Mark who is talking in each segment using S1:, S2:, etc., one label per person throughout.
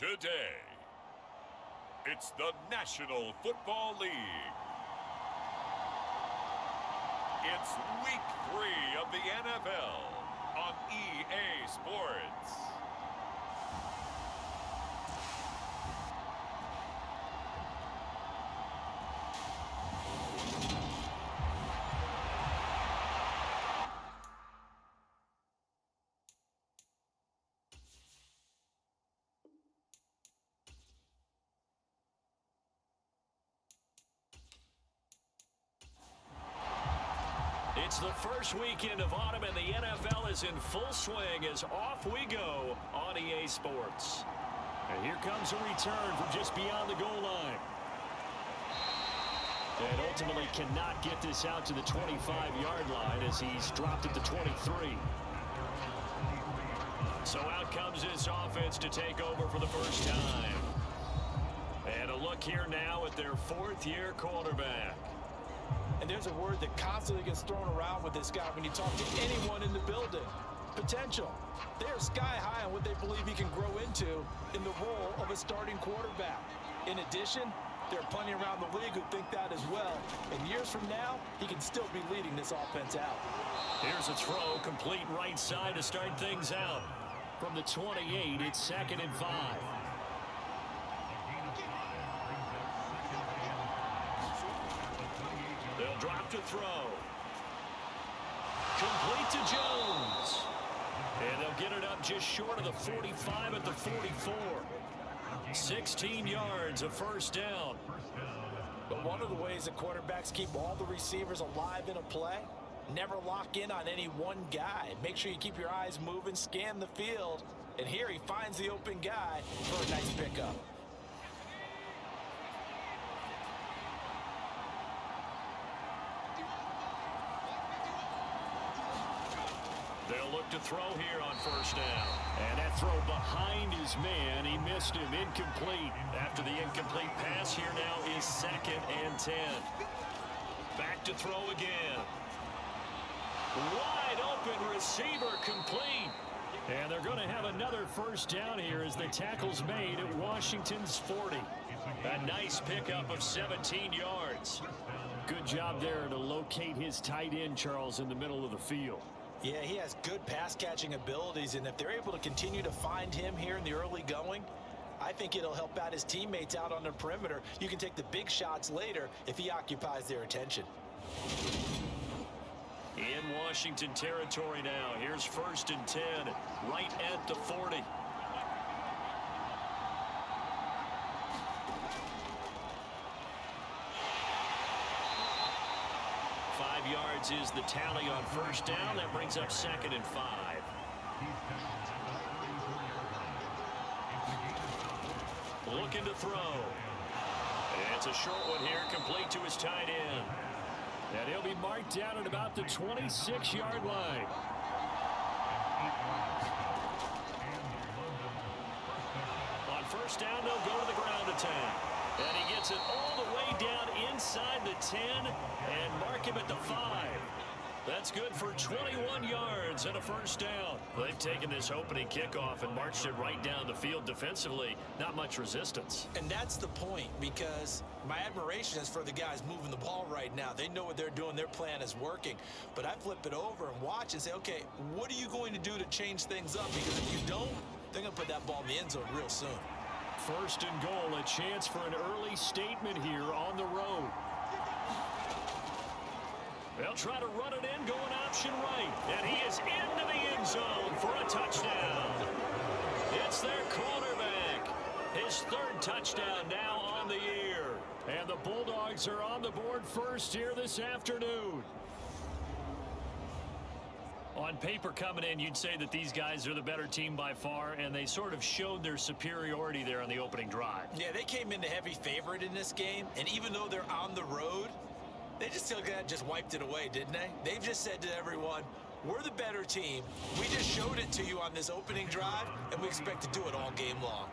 S1: Today, it's the National Football League. It's Week 3 of the NFL on EA Sports.
S2: It's the first weekend of autumn, and the NFL is in full swing as off we go on EA Sports.
S3: And here comes a return from just beyond the goal line. And ultimately cannot get this out to the 25-yard line as he's dropped it to 23.
S2: So out comes this offense to take over for the first time. And a look here now at their fourth-year quarterback.
S4: And there's a word that constantly gets thrown around with this guy when you talk to anyone in the building. Potential. They are sky high on what they believe he can grow into in the role of a starting quarterback. In addition, there are plenty around the league who think that as well. And years from now, he can still be leading this offense out.
S2: Here's a throw, complete right side to start things out.
S3: From the 28, it's 2nd and 5.
S2: They'll drop to throw. Complete to Jones. And they'll get it up just short of the 45 at the 44. 16 yards, a first down.
S4: But one of the ways that quarterbacks keep all the receivers alive in a play, never lock in on any one guy. Make sure you keep your eyes moving, scan the field, and here he finds the open guy for a nice pickup.
S2: They'll look to throw here on first down.
S3: And that throw behind his man, he missed him, incomplete.
S2: After the incomplete pass, here now is 2nd and 10. Back to throw again. Wide open receiver, complete.
S3: And they're going to have another first down here as the tackle's made at Washington's 40.
S2: A nice pickup of 17 yards.
S3: Good job there to locate his tight end, Charles, in the middle of the field.
S4: Yeah, he has good pass-catching abilities, and if they're able to continue to find him here in the early going, I think it'll help out his teammates out on the perimeter. You can take the big shots later if he occupies their attention.
S2: In Washington territory now. Here's 1st and 10, right at the 40. Yards is the tally on first down. That brings up 2nd and 5. Looking to throw. And it's a short one here, complete to his tight end.
S3: And he'll be marked down at about the 26-yard line.
S2: On first down, they'll go to the ground attack. And he gets it all the way down inside the 10 and mark him at the 5. That's good for 21 yards and a first down. They've taken this opening kickoff and marched it right down the field defensively. Not much resistance.
S4: And that's the point, because my admiration is for the guys moving the ball right now. They know what they're doing. Their plan is working. But I flip it over and watch and say, okay, what are you going to do to change things up? Because if you don't, they're going to put that ball in the end zone real soon.
S3: 1st and goal, a chance for an early statement here on the road.
S2: They'll try to run it in, going option right. And he is into the end zone for a touchdown. It's their quarterback. His 3rd touchdown now on the year.
S3: And the Bulldogs are on the board first here this afternoon.
S2: On paper coming in, you'd say that these guys are the better team by far, and they sort of showed their superiority there on the opening drive.
S4: Yeah, they came in the heavy favorite in this game, and even though they're on the road, they just wiped it away, didn't they? They've just said to everyone, we're the better team. We just showed it to you on this opening drive, and we expect to do it all game long.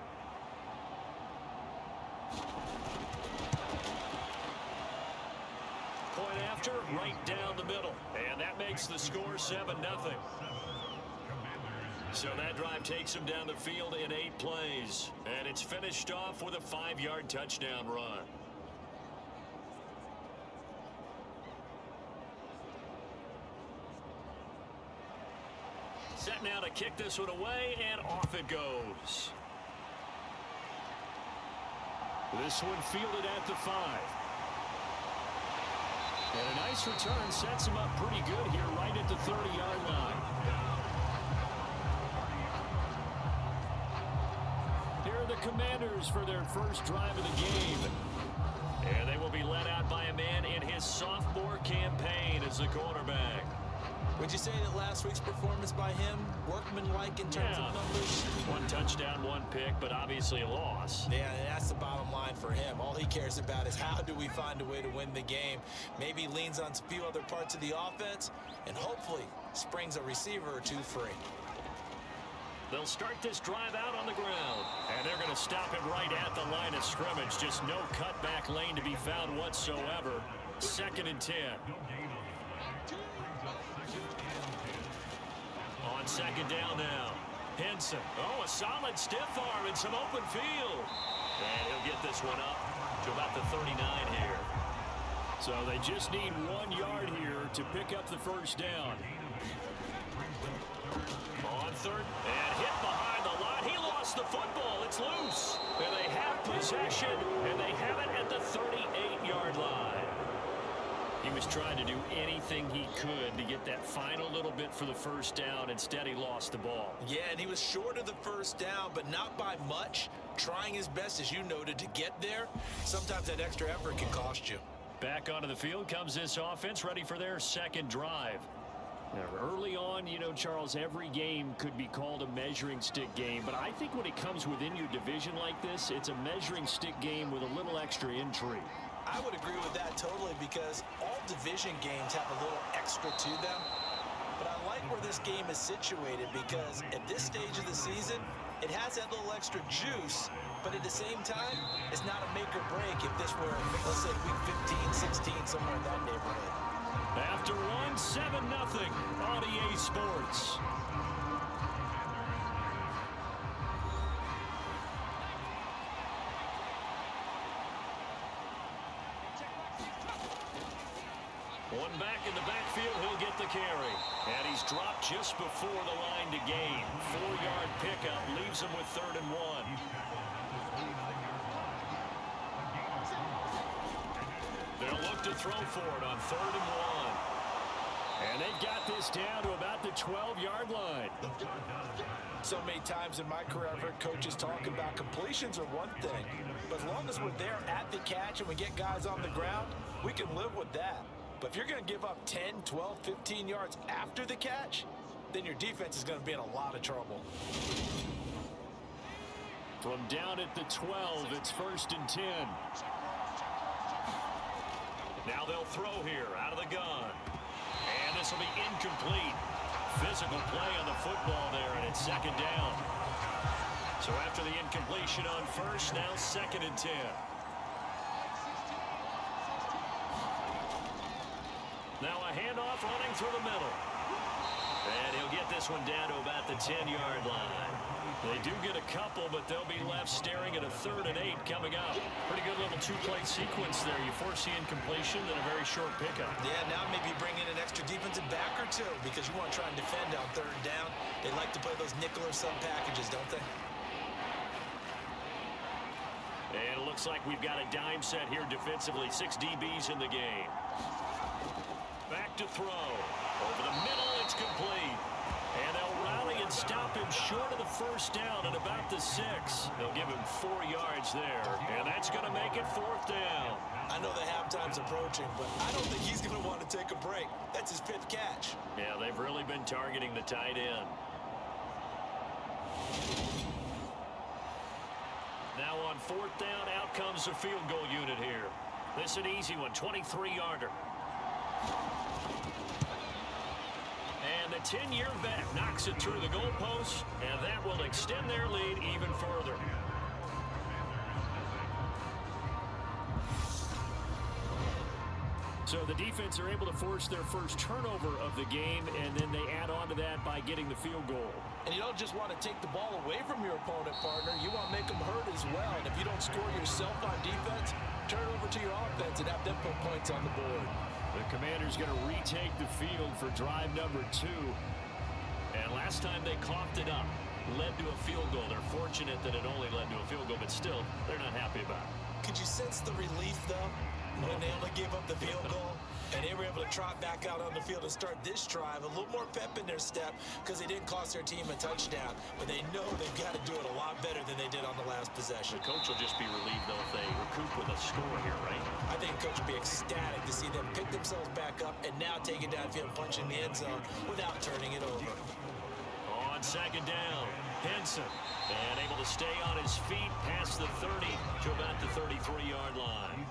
S2: Point after, right down the middle. And that makes the score 7-0. So that drive takes him down the field in 8 plays. And it's finished off with a 5-yard touchdown run. Set now to kick this one away, and off it goes.
S3: This one fielded at the 5. And a nice return sets him up pretty good here right at the 30-yard line. Here are the Commanders for their first drive of the game. And they will be led out by a man in his sophomore campaign as the quarterback.
S4: Would you say that last week's performance by him, workmanlike in terms of numbers?
S2: 1 touchdown, 1 pick, but obviously a loss.
S4: Yeah, and that's the bottom line for him. All he cares about is how do we find a way to win the game. Maybe leans on a few other parts of the offense, and hopefully springs a receiver or 2 free.
S2: They'll start this drive out on the ground. And they're going to stop it right at the line of scrimmage. Just no cutback lane to be found whatsoever. 2nd and 10. On 2nd down now. Henson. Oh, a solid stiff arm and some open field. And he'll get this one up to about the 39 here.
S3: So they just need 1 yard here to pick up the first down.
S2: On 3rd, and hit behind the line. He lost the football. It's loose. And they have possession, and they have it at the 38-yard line. He was trying to do anything he could to get that final little bit for the first down. Instead, he lost the ball.
S4: Yeah, and he was short of the first down, but not by much. Trying his best, as you noted, to get there. Sometimes that extra effort can cost you.
S2: Back onto the field comes this offense, ready for their 2nd drive.
S3: Now, early on, you know, Charles, every game could be called a measuring stick game. But I think when it comes within your division like this, it's a measuring stick game with a little extra intrigue.
S4: I would agree with that totally, because all division games have a little extra to them. But I like where this game is situated, because at this stage of the season, it has that little extra juice, but at the same time, it's not a make or break if this were, let's say, week 15, 16, somewhere in that neighborhood.
S3: After 1, 7-0 on EA Sports.
S2: One back in the backfield, he'll get the carry. And he's dropped just before the line to gain. 4-yard pickup leaves him with 3rd and 1. They'll look to throw for it on 3rd and 1.
S3: And they've got this down to about the 12-yard line.
S4: So many times in my career, I've heard coaches talk about completions are one thing. But as long as we're there at the catch and we get guys on the ground, we can live with that. But if you're going to give up 10, 12, 15 yards after the catch, then your defense is going to be in a lot of trouble.
S3: From down at the 12, it's 1st and 10.
S2: Now they'll throw here out of the gun. And this will be incomplete. Physical play on the football there, and it's 2nd down. So after the incompletion on 1st, now 2nd and 10. Now a handoff running through the middle. And he'll get this one down to about the 10-yard line. They do get a couple, but they'll be left staring at a 3rd and 8 coming up. Pretty good little 2-play sequence there. You force the incompletion, then a very short pickup.
S4: Yeah, now maybe bring in an extra defensive back or 2, because you want to try and defend on 3rd down. They like to play those nickel or sub packages, don't they?
S2: And it looks like we've got a dime set here defensively. 6 DBs in the game. Back to throw. Over the middle, it's complete. And they'll rally and stop him short of the first down at about the 6. They'll give him 4 yards there. And that's going to make it 4th down.
S4: I know the halftime's approaching, but I don't think he's going to want to take a break. That's his 5th catch.
S2: Yeah, they've really been targeting the tight end. Now on 4th down, out comes the field goal unit here. This is an easy one, 23-yarder. And the 10-year vet knocks it through the goalpost, and that will extend their lead even further.
S3: So the defense are able to force their first turnover of the game, and then they add on to that by getting the field goal.
S4: And you don't just want to take the ball away from your opponent, partner. You want to make them hurt as well. And if you don't score yourself on defense, turn it over to your offense and have them put points on the board.
S3: The Commanders going to retake the field for drive number 2.
S2: And last time they coughed it up, led to a field goal. They're fortunate that it only led to a field goal, but still, they're not happy about it.
S4: Could you sense the relief, though, when they only gave up the field goal? And they were able to trot back out on the field and start this drive. A little more pep in their step because they didn't cost their team a touchdown. But they know they've got to do it a lot better than they did on the last possession.
S2: The coach will just be relieved, though, if they recoup with a score here, right?
S4: I think the coach will be ecstatic to see them pick themselves back up and now take it downfield, punch in the end zone without turning it over.
S2: On second down, Henson. And able to stay on his feet past the 30 to about the 33-yard line.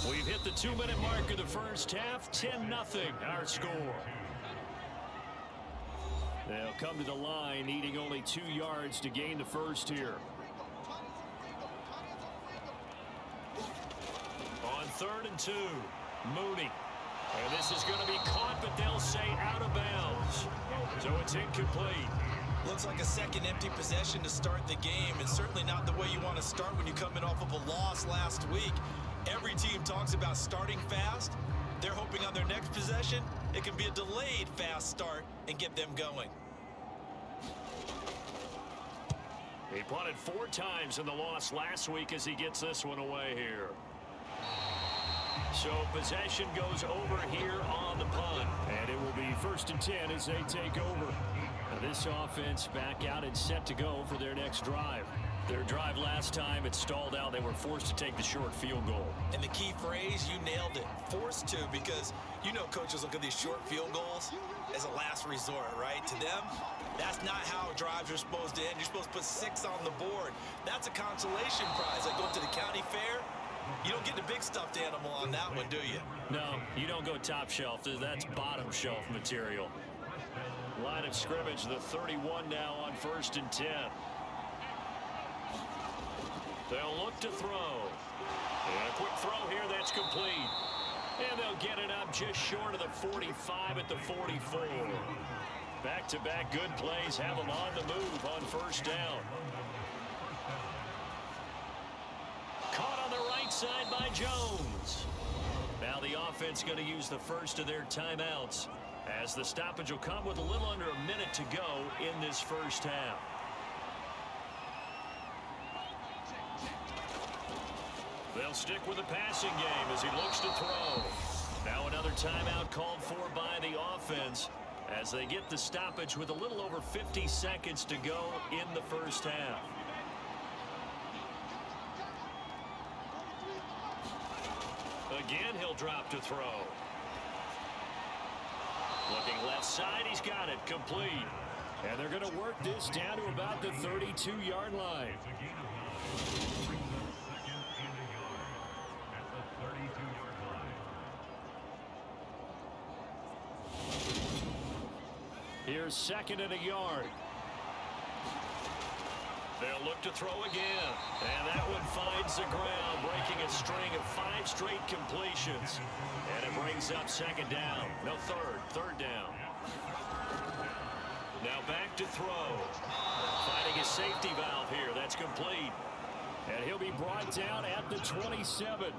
S3: We've hit the 2-minute mark of the first half. 10-0 our score. They'll come to the line needing only 2 yards to gain the first here.
S2: On 3rd and 2, Mooney. And this is going to be caught, but they'll say out of bounds. So it's incomplete.
S4: Looks like a second empty possession to start the game, and certainly not the way you want to start when you're coming off of a loss last week. Every team talks about starting fast. They're hoping on their next possession, it can be a delayed fast start and get them going.
S2: He punted 4 times in the loss last week as he gets this one away here. So possession goes over here on the punt.
S3: And it will be 1st and 10 as they take over. Now this offense back out and set to go for their next drive. Their drive last time, it stalled out. They were forced to take the short field goal.
S4: And the key phrase, you nailed it. Forced to, because you know coaches look at these short field goals as a last resort, right? To them, that's not how drives are supposed to end. You're supposed to put 6 on the board. That's a consolation prize. Like going to the county fair, you don't get the big stuffed animal on that one, do you?
S2: No, you don't go top shelf. That's bottom shelf material.
S3: Line of scrimmage, the 31 now on 1st and 10.
S2: They'll look to throw. And a quick throw here, that's complete. And they'll get it up just short of the 45 at the 44. Back-to-back good plays have them on the move on 1st down. Caught on the right side by Jones. Now the offense going to use the first of their timeouts, as the stoppage will come with a little under a minute to go in this first half. They'll stick with the passing game as he looks to throw. Now another timeout called for by the offense as they get the stoppage with a little over 50 seconds to go in the first half. Again, he'll drop to throw. Looking left side, he's got it complete.
S3: And they're going to work this down to about the 32-yard line. Here's 2nd and a yard.
S2: They'll look to throw again. And that one finds the ground, breaking a string of 5 straight completions. And it brings up 2nd down. No, 3rd down. Now back to throw. Finding a safety valve here. That's complete.
S3: And he'll be brought down at the 27.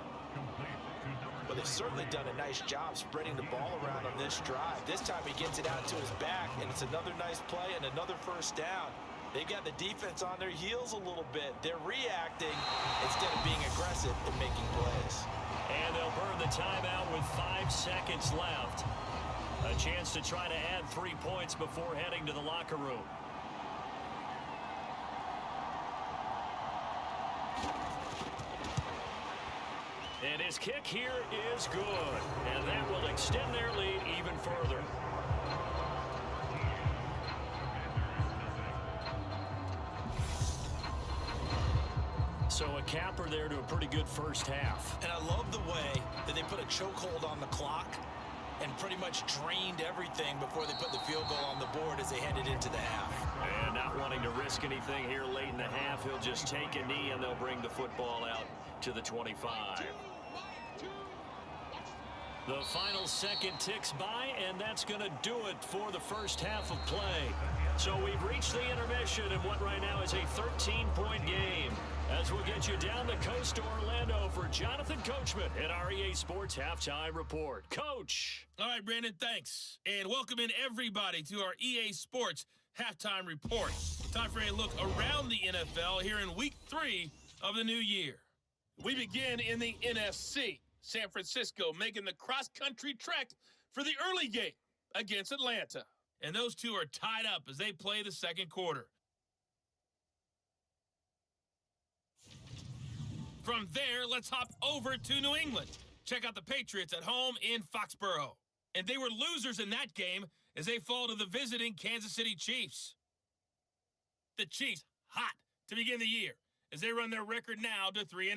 S4: Well, they've certainly done a nice job spreading the ball around on this drive. This time he gets it out to his back, and it's another nice play and another 1st down. They've got the defense on their heels a little bit. They're reacting instead of being aggressive and making plays.
S2: And they'll burn the timeout with 5 seconds left. A chance to try to add 3 points before heading to the locker room. And his kick here is good. And that will extend their lead even further. So a capper there to a pretty good first half.
S4: And I love the way that they put a chokehold on the clock and pretty much drained everything before they put the field goal on the board as they headed into the half.
S2: And not wanting to risk anything here late in the half, he'll just take a knee and they'll bring the football out to the 25. The final second ticks by, and that's going to do it for the first half of play. So we've reached the intermission in what right now is a 13-point game. As we'll get you down the coast to Orlando for Jonathan Coachman at our EA Sports Halftime Report. Coach.
S5: All right, Brandon, thanks. And welcome in everybody to our EA Sports Halftime Report. Time for a look around the NFL here in Week 3 of the new year. We begin in the NFC. San Francisco making the cross-country trek for the early game against Atlanta. And those two are tied up as they play the second quarter. From there, let's hop over to New England. Check out the Patriots at home in Foxborough. And they were losers in that game as they fall to the visiting Kansas City Chiefs. The Chiefs hot to begin the year as they run their record now to 3-0.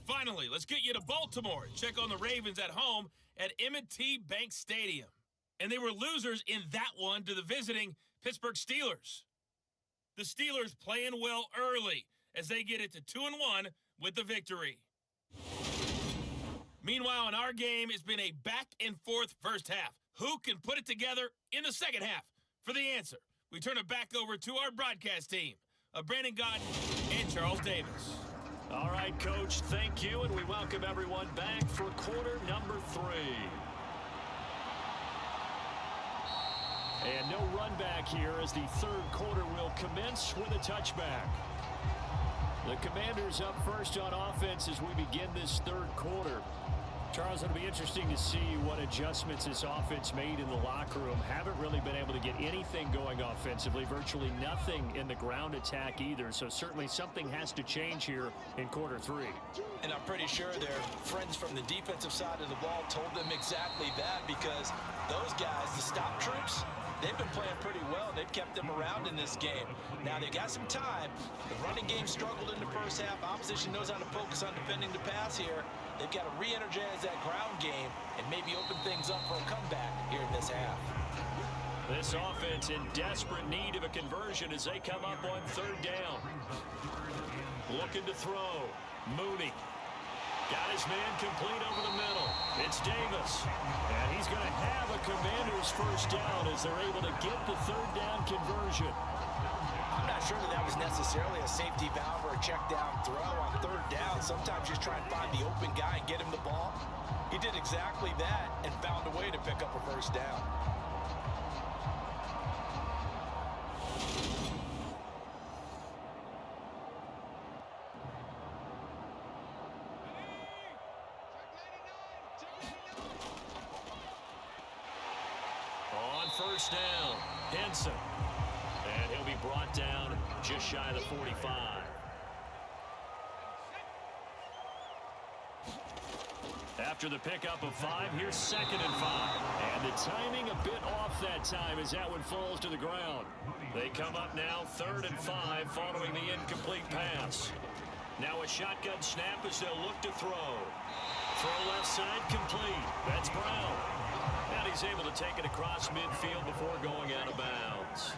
S5: Finally, let's get you to Baltimore. Check on the Ravens at home at M&T Bank Stadium. And they were losers in that one to the visiting Pittsburgh Steelers. The Steelers playing well early as they get it to 2-1 with the victory. Meanwhile, in our game, it's been a back-and-forth first half. Who can put it together in the second half? For the answer, we turn it back over to our broadcast team of Brandon Godden and Charles Davis.
S2: All right, Coach, thank you, and we welcome everyone back for quarter number 3. And no run back here as the third quarter will commence with a touchback. The Commanders up first on offense as we begin this third quarter. Charles, it'll be interesting to see what adjustments this offense made in the locker room. Haven't really been able to get anything going offensively, virtually nothing in the ground attack either. So certainly something has to change here in quarter 3.
S4: And I'm pretty sure their friends from the defensive side of the ball told them exactly that, because those guys, the stop troops, they've been playing pretty well. They've kept them around in this game. Now they got some time. The running game struggled in the first half. Opposition knows how to focus on defending the pass here. They've got to re-energize that ground game and maybe open things up for a comeback here in this half.
S2: This offense in desperate need of a conversion as they come up on third down. Looking to throw. Mooney. Got his man complete over the middle. It's Davis. And he's going to have a Commander's first down as they're able to get the third down conversion.
S4: I'm not sure that was necessarily a safety valve or a check down throw on third down. Sometimes you just try and find the open guy and get him the ball. He did exactly that and found a way to pick up a first down.
S2: On first down, Henson. And he'll be brought down just shy of the 45. After the pickup of 5, here's 2nd and 5. And the timing a bit off that time as that one falls to the ground. They come up now 3rd and 5 following the incomplete pass. Now a shotgun snap as they'll look to throw. Throw left side complete. That's Brown. And he's able to take it across midfield before going out of bounds.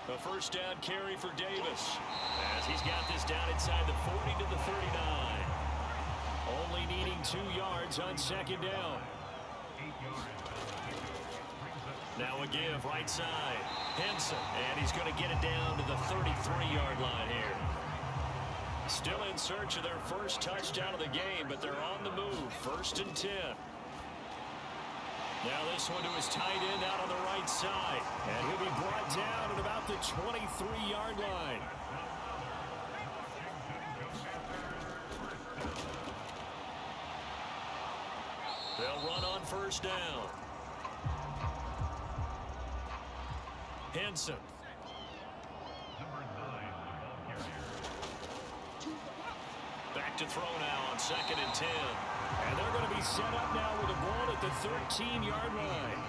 S2: A first down carry for Davis as he's got this down inside the 40 to the 39. Only needing 2 yards on 2nd down. Now a give right side. Henson, and he's going to get it down to the 33-yard line here. Still in search of their first touchdown of the game, but they're on the move. 1st and 10. Now this one to his tight end out on the right side. And he'll be brought down at about the 23-yard line. They'll run on first down. Henson. Back to throw now on 2nd and 10. And they're going to be set up now with a ball at the 13-yard line.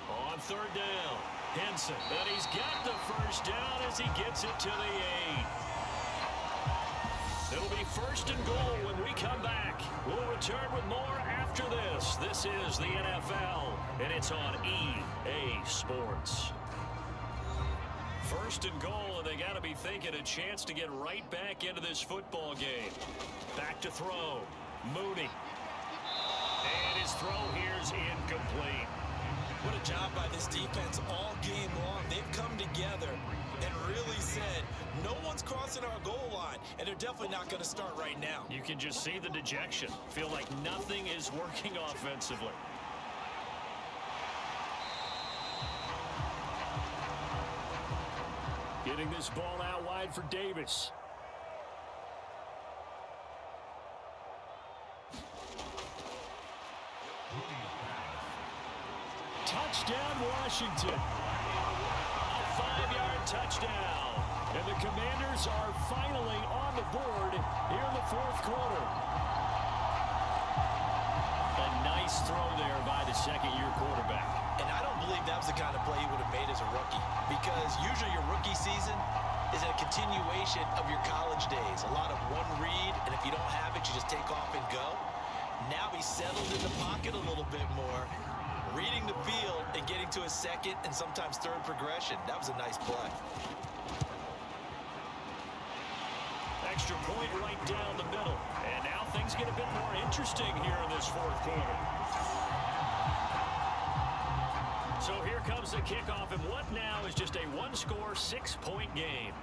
S2: On 3rd down, Henson. And he's got the first down as he gets it to the 8. It'll be 1st and goal when we come back. We'll return with more after this. This is the NFL, and it's on EA Sports. First and goal, and they got to be thinking a chance to get right back into this football game. Back to throw. Mooney. And his throw here's incomplete.
S4: What a job by this defense all game long. They've come together and really said, no one's crossing our goal line, and they're definitely not going to start right now.
S2: You can just see the dejection. Feel like nothing is working offensively.
S3: Getting this ball out wide for Davis. Touchdown, Washington.
S2: A 5-yard touchdown.
S3: And the Commanders are finally on the board here in the fourth quarter.
S2: A nice throw there by the second-year quarterback.
S4: And I don't believe that was the kind of play he would have made as a rookie, because usually your rookie season is a continuation of your college days. A lot of one read, and if you don't have it, you just take off and go. Now he's settled in the pocket a little bit more, reading the field and getting to his second and sometimes third progression. That was a nice play.
S2: Extra point right down the middle. And now things get a bit more interesting here in this fourth quarter. So here comes the kickoff, and what now is just a one-score, 6-point game.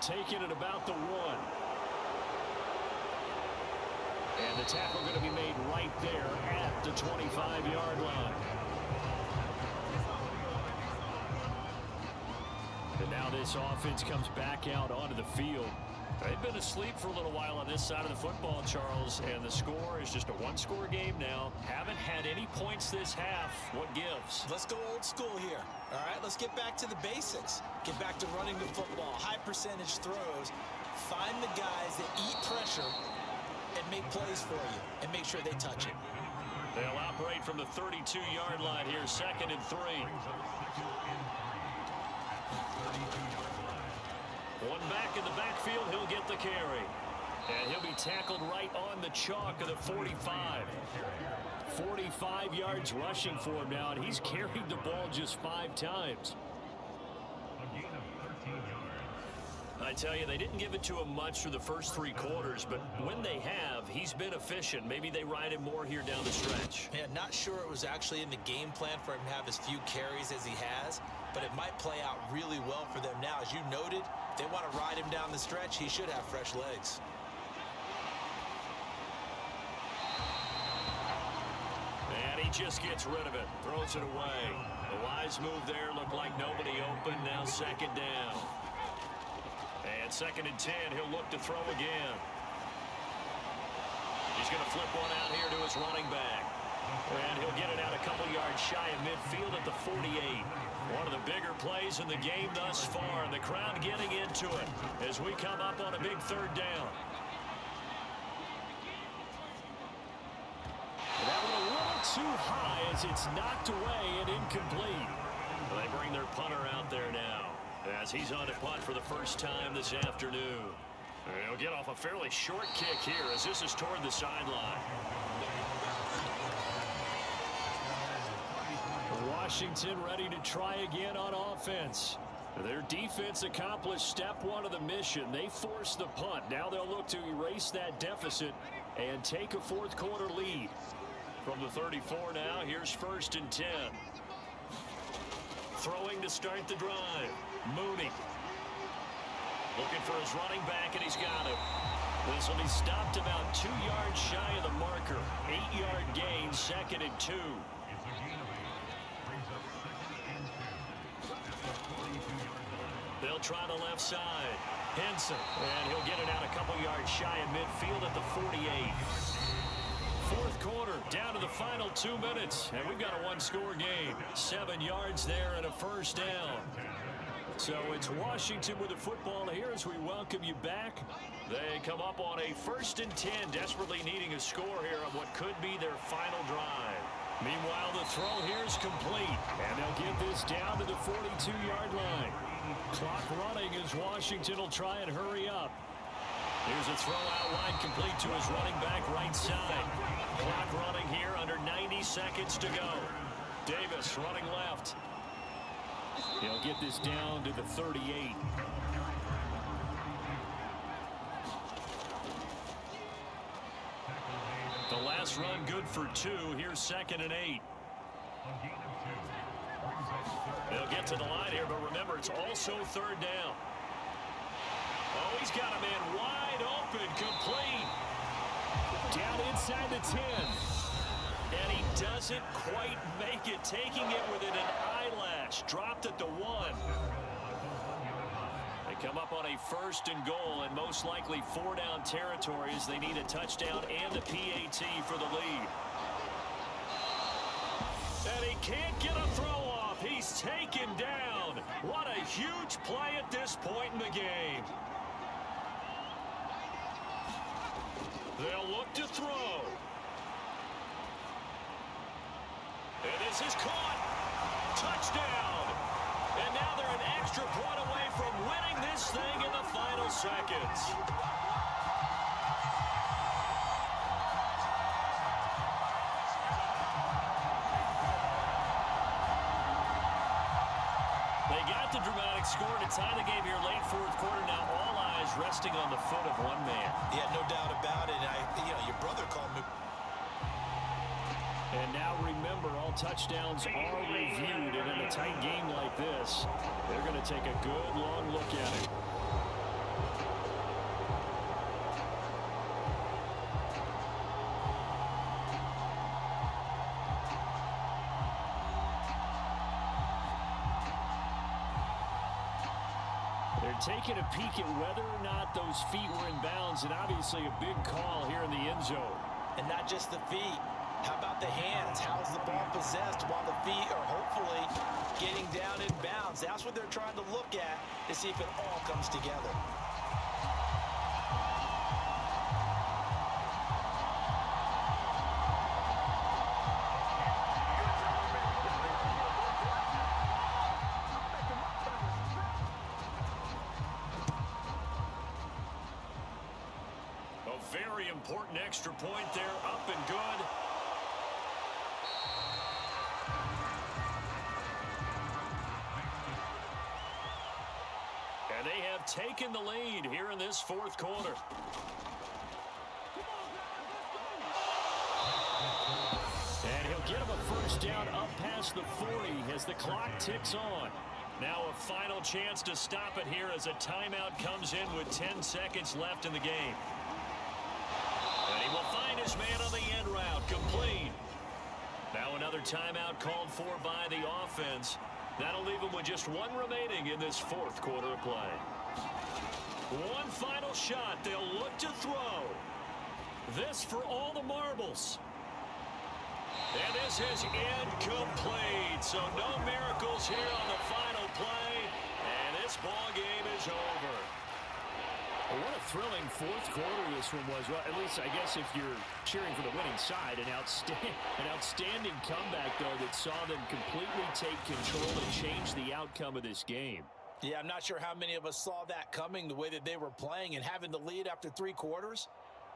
S3: Taking it about the 1. And the tackle going to be made right there at the 25-yard line. And now this offense comes back out onto the field.
S2: They've been asleep for a little while on this side of the football, Charles, and the score is just a one-score game now. Haven't had any points this half. What gives?
S4: Let's go old school here. All right, let's get back to the basics. Get back to running the football, high percentage throws. Find the guys that eat pressure and make plays for you and make sure they touch it.
S2: They'll operate from the 32-yard line here, 2nd and 3. One back in the backfield, he'll get the carry. And he'll be tackled right on the chalk of the 45.
S3: 45 yards rushing for him now, and he's carried the ball just 5 times.
S2: I tell you, they didn't give it to him much through the first 3 quarters, but when they have, he's been efficient. Maybe they ride him more here down the stretch.
S4: Yeah, not sure it was actually in the game plan for him to have as few carries as he has, but it might play out really well for them now. As you noted, if they want to ride him down the stretch, he should have fresh legs.
S2: And he just gets rid of it, throws it away. The wise move there, looked like nobody open, now 2nd down. And 2nd and 10, he'll look to throw again. He's going to flip one out here to his running back. And he'll get it out a couple yards shy of midfield at the 48. One of the bigger plays in the game thus far, and the crowd getting into it as we come up on a big 3rd down.
S3: That one a little too high as it's knocked away and incomplete.
S2: They bring their punter out there now as he's on to punt for the first time this afternoon. He'll get off a fairly short kick here as this is toward the sideline.
S3: Washington ready to try again on offense. Their defense accomplished step 1 of the mission. They forced the punt. Now they'll look to erase that deficit and take a fourth quarter lead.
S2: From the 34 now, here's 1st and 10. Throwing to start the drive. Mooney. Looking for his running back, and he's got him. This will be stopped about 2 yards shy of the marker. 8-yard gain, 2nd and 2. They'll try the left side. Henson. And he'll get it out a couple yards shy of midfield at the 48. Fourth quarter, down to the final 2 minutes. And we've got a one-score game. 7 yards there and a first down.
S3: So it's Washington with the football here as we welcome you back.
S2: They come up on a 1st and 10, desperately needing a score here on what could be their final drive.
S3: Meanwhile, the throw here is complete. And they'll get this down to the 42-yard line. Clock running as Washington will try and hurry up.
S2: Here's a throw out wide, complete to his running back right side. Clock running here, under 90 seconds to go. Davis running left.
S3: He'll get this down to the 38. The last run good for 2. Here's 2nd and 8. They'll get to the line here, but remember, it's also 3rd down. Oh, he's got a man wide open, complete. Down inside the 10. And he doesn't quite make it, taking it within an eyelash. Dropped at the 1. They come up on a 1st and goal, and most likely 4-down territory as they need a touchdown and a PAT for the lead. And he can't get a throw off. He's taken down. What a huge play at this point in the game. They'll look to throw. And this is caught. Touchdown. And now they're an extra point away from winning this thing in the final seconds. They got the dramatic score to tie the game here late 4th quarter. Now all eyes resting on the foot of one man.
S4: Yeah, no doubt about it. Your brother called me.
S3: And now remember, all touchdowns are reviewed, and in a tight game like this, they're going to take a good long look at it. They're taking a peek at whether or not those feet were in bounds, and obviously a big call here in the end zone.
S4: And not just the feet. How about the hands? How's the ball possessed while the feet are hopefully getting down in bounds? That's what they're trying to look at to see if it all comes together.
S3: A very important extra point there, up and good. And they have taken the lead here in this 4th quarter. And he'll get him a 1st down up past the 40 as the clock ticks on. Now a final chance to stop it here as a timeout comes in with 10 seconds left in the game. And he will find his man on the end route, complete. Now another timeout called for by the offense. That'll leave him with just 1 remaining in this 4th quarter of play. One final shot. They'll look to throw. This for all the marbles. And this is incomplete. So no miracles here on the final play. And this ball game is over. Well, what a thrilling 4th quarter this one was. Well, at least I guess if you're cheering for the winning side, an outstanding comeback, though, that saw them completely take control and change the outcome of this game.
S4: Yeah, I'm not sure how many of us saw that coming, the way that they were playing and having the lead after 3 quarters.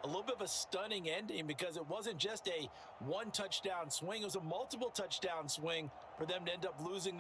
S4: A little bit of a stunning ending because it wasn't just a 1 touchdown swing. It was a multiple touchdown swing for them to end up losing that.